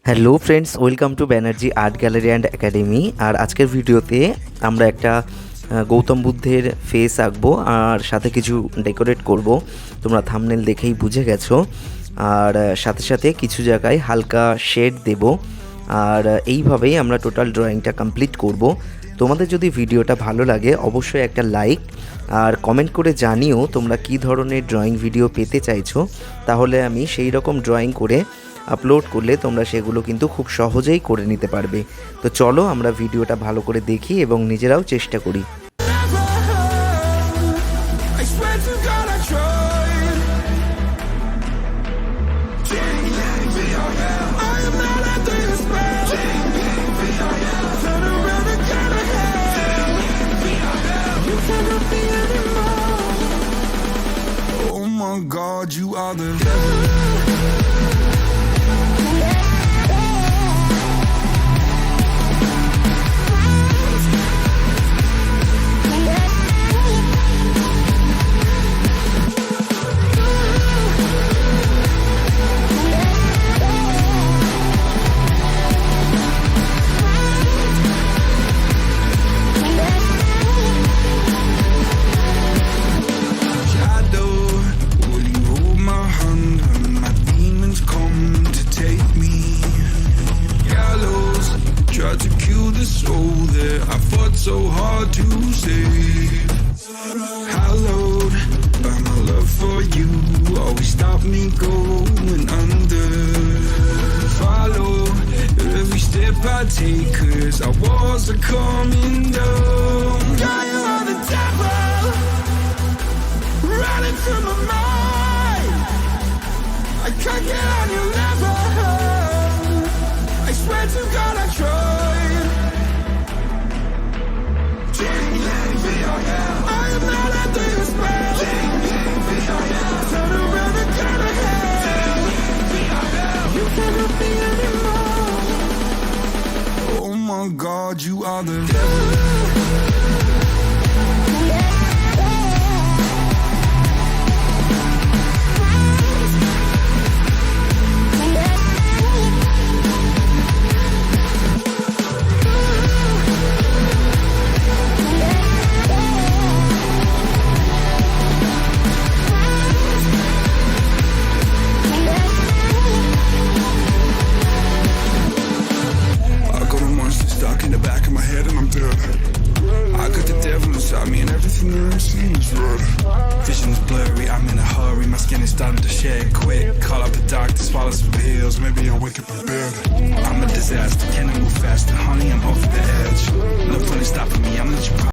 Hello friends, welcome to Banerjee art gallery and academy. আর আজকের ভিডিওতে আমরা একটা গৌতম বুদ্ধের ফেস আঁকবো আর সাথে কিছু ডেকোরেট করব। তোমরা থাম্বনেল দেখেই বুঝে গেছো। আর সাথে সাথে কিছু জায়গায় হালকা শেড দেব। আর এইভাবেই আমরা টোটাল ড্রয়িংটা কমপ্লিট করব। তোমাদের যদি ভিডিওটা ভালো লাগে অবশ্যই একটা লাইক আর কমেন্ট করে জানিও তোমরা কী ধরনের ড্রয়িং ভিডিও পেতে চাইছো, তাহলে আমি সেই রকম ড্রয়িং করে আপলোড করলে তোমরা সেগুলো কিন্তু খুব সহজেই করে নিতে পারবে। তো চলো আমরা ভিডিওটা ভালো করে দেখি এবং নিজেরাও চেষ্টা করি। God, you are the soul that I fought so hard to save. Hallowed by my love for you, always stop me going under. Follow every step I take, 'cause our walls are coming down. God, you are the devil, running through my mind. I can't get on your level. I swear to God I tried. I am not under your spell. Turn around and turn ahead. You cannot be anymore. Oh my God, you are the devil. Stuck in the back of my head and I'm dead. I got the devil inside me and everything that I'm seeing is red. Vision's blurry, I'm in a hurry, my skin is starting to shed quick. Call up the doctor, swallow some pills, maybe I'll wake up in bed. I'm a disaster, can I move faster?